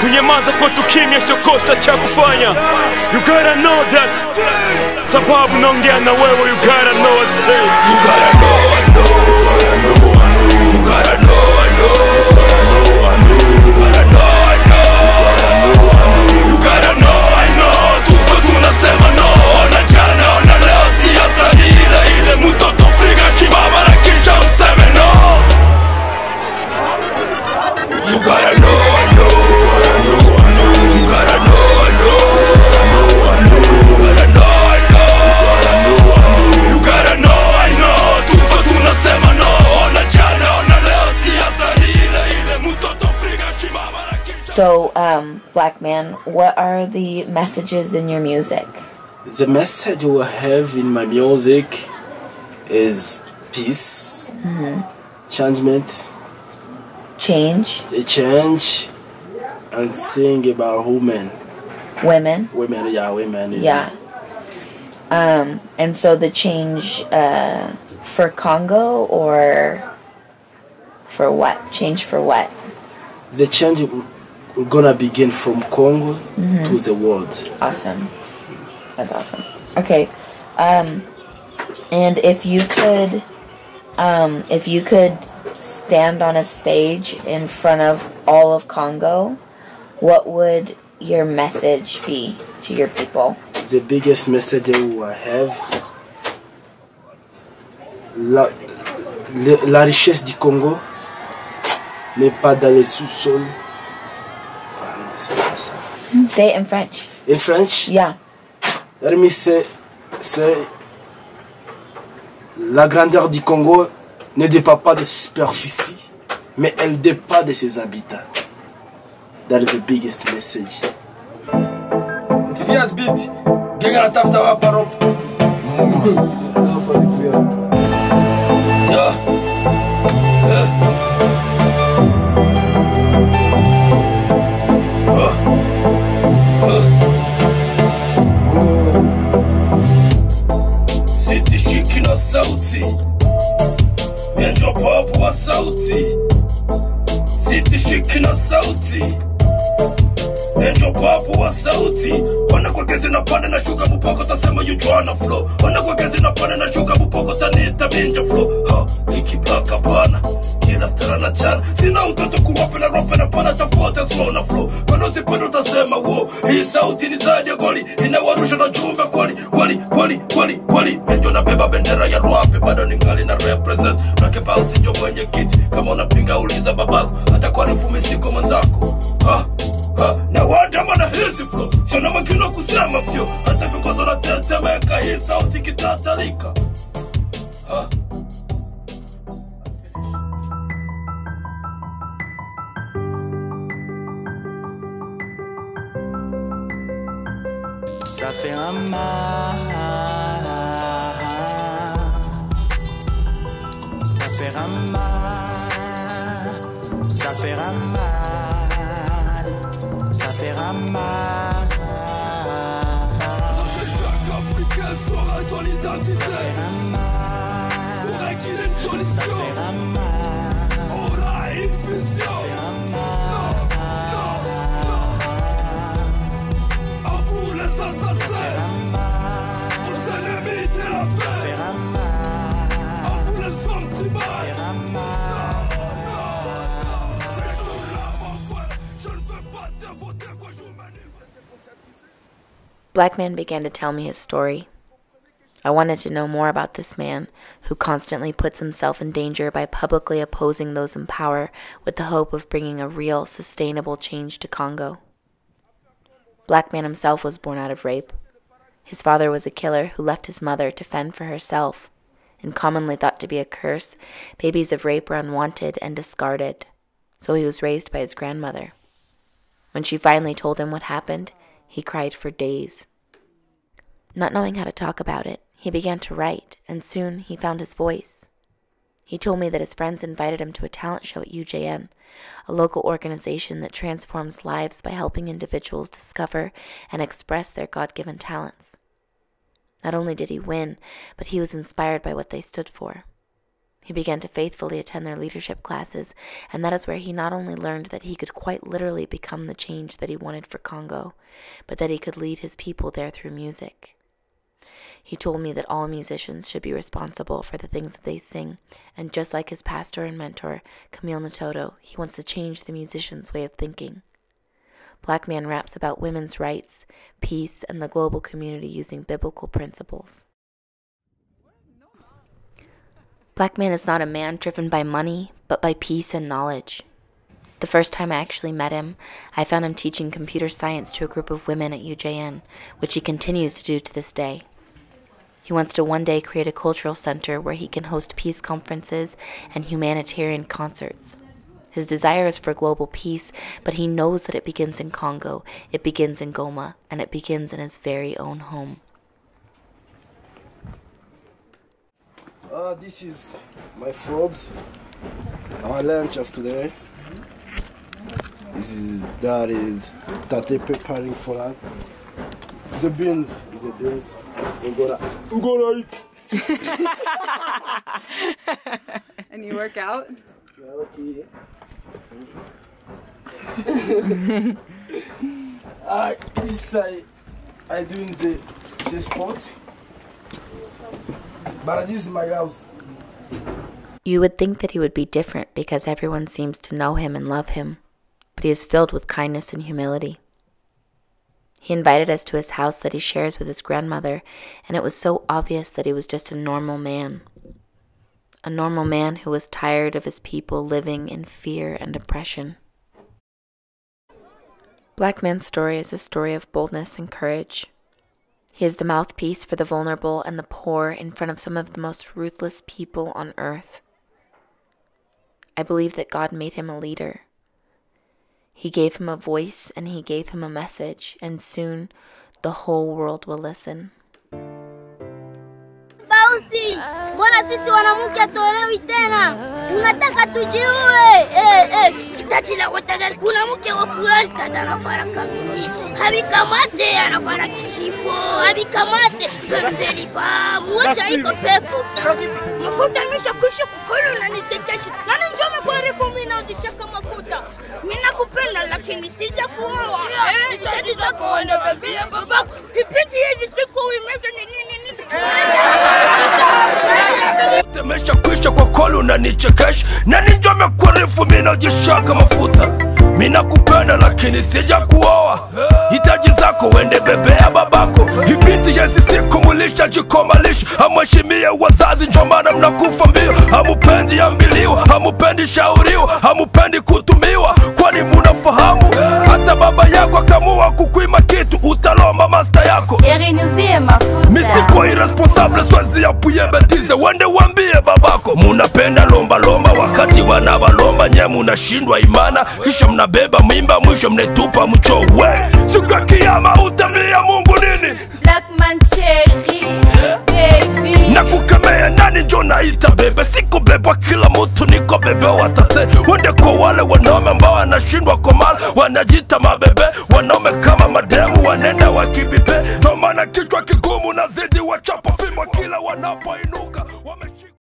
Kunyamaza kwetu kimya sio kosa cha kufanya. You gotta know that. Sababu naongea na wewe, you gotta know what I say. You gotta know, I know, I know, I know. You gotta know, I know, I know, I know. You gotta know, I know, you gotta know, I know. Tuko tunasema no, na jana na leo siasa ile mtoto Afrika shimama na kisha useme no. You gotta know, I know, I know, I know. You gotta know, I know, I know, I know. You gotta know, I know, you gotta know, I know. Tuko tunasema no, na jana na leo siasa ile mtoto Afrika shimama na kisha. So, Blackman, what are the messages in your music? The message I have in my music is peace, changement, Change? change, and sing about women. Women? Women, yeah, women. Yeah. And so the change for Congo or for what? Change for what? The change we're gonna begin from Congo to the world. Awesome. That's awesome. Okay. And if you could stand on a stage in front of all of Congo, what would your message be to your people? The biggest message I have, la richesse du Congo n'est pas dans les sous-sols. Ah non, c'est pas ça. Say it in French. In French? Yeah. Let me say, la grandeur du Congo ne dépend pas de superficie, mais elle dépend de ses habitants. That is the biggest message. Fiat beat, gega tafuta hapa ropo. Yeah. City shiki na sauti, enjo papu wa sauti. City shiki na sauti, enjo papu wa sauti. Wana kwa gezi na pande na shuka mupoko tasema you tryna flow. Wana kwa gezi na pande na shuka mupoko tanita binja flow. Ha, iki blaka pana, kila stara na chana. Sina utoto kuwape na rope na pana tafuata slow na flow. Wano sipedo tasema wo, hii sauti ni zaidi ya goli. Inawarusha na jumbe kwali. Menjo na beba bendera ya ruape, bado ningali na represent. Rakeba usijo mwenye kiti, kama unapinga uliza babako. Hata kwa rifu misiko manzako. Ha. Na wanda mana hizi flow, siona makino kusema fyo. Hata vikozo na tetemeka, hii sauti kitatalika. Ça fait un mal, ça fait un mal, ça fait un mal, ça fait un mal. Chaque Africain saura son identité. Faudrait qu'il ait une solution. Aura une vision. Blackman began to tell me his story. I wanted to know more about this man who constantly puts himself in danger by publicly opposing those in power with the hope of bringing a real, sustainable change to Congo. Blackman himself was born out of rape. His father was a killer who left his mother to fend for herself, and commonly thought to be a curse, babies of rape were unwanted and discarded, so he was raised by his grandmother. When she finally told him what happened, he cried for days. Not knowing how to talk about it, he began to write, and soon he found his voice. He told me that his friends invited him to a talent show at UJN, a local organization that transforms lives by helping individuals discover and express their God-given talents. Not only did he win, but he was inspired by what they stood for. He began to faithfully attend their leadership classes, and that is where he not only learned that he could quite literally become the change that he wanted for Congo, but that he could lead his people there through music. He told me that all musicians should be responsible for the things that they sing, and just like his pastor and mentor, Camille Natoto, he wants to change the musicians' way of thinking. Blackman raps about women's rights, peace, and the global community using biblical principles. Blackman is not a man driven by money, but by peace and knowledge. The first time I actually met him, I found him teaching computer science to a group of women at UJN, which he continues to do to this day. He wants to one day create a cultural center where he can host peace conferences and humanitarian concerts. His desire is for global peace, but he knows that it begins in Congo, it begins in Goma, and it begins in his very own home. This is my food, our lunch of today. That is Tate preparing for that. The beans. We're gonna eat. And you work out? Yeah, okay. I doing the sport. But this is my house. You would think that he would be different because everyone seems to know him and love him, but he is filled with kindness and humility. He invited us to his house that he shares with his grandmother, and it was so obvious that he was just a normal man. A normal man who was tired of his people living in fear and oppression. Blackman's story is a story of boldness and courage. He is the mouthpiece for the vulnerable and the poor in front of some of the most ruthless people on earth. I believe that God made him a leader. He gave him a voice and he gave him a message, and soon the whole world will listen. Bausi, mbona sisi wanamke hatuolewi tena? Tunataka tujiue. Itajila wataga kuna mke wa fulani anafara kamili. Habikamate anafara kishimbo. Habikamate pemzeli ba mmoja iko pepo. Mafuta nimeshakusha kukolo na nichekesha. Nani njoma kwa refu mimi naojishaka mafuta. Mimi nakupenda lakini sija kuoa. Itajila kuona baby baba. Kipindi hizi siku imeza ni nini? Temesha kwisha kwa kolu na nichekesha. Na ninjome kwa refu mina jishaka mafuta. Mina kupenda lakini sija kuoa. Hitaji zako wende bebea babako. Hipiti ya sisi kumulisha jikomalisha. Hamweshimie wazazi njomana mnakufa mbio. Hamupendi ambiliwa, hamupendi shauriwa, hamupendi kutumiwa. Kwani munafahamu hata baba yako akamua kukuima kitu utalomba master yako. Erinuzie mafuta. Misipo irresponsable swazi ya puye betize. Wende wambie babako. Munapenda lomba lomba wakati wanabalomba. Nye munashindwa imana. Kisha mnabeba mimba mwisho mnetupa mchowe. Siku ya kiyama utambia Mungu nini? Blackman cherry, baby. Na kukemea nani njo naita bebe. Siko bebwa kila mtu niko bebe watate. Wende kwa wale wanaume ambao wanashindwa komala. Wanajita mabebe. Wanaume kama mademu wanenda wakibibe. Tomana kichwa kigumu na zidi wachapa fimo kila wanapoinuka.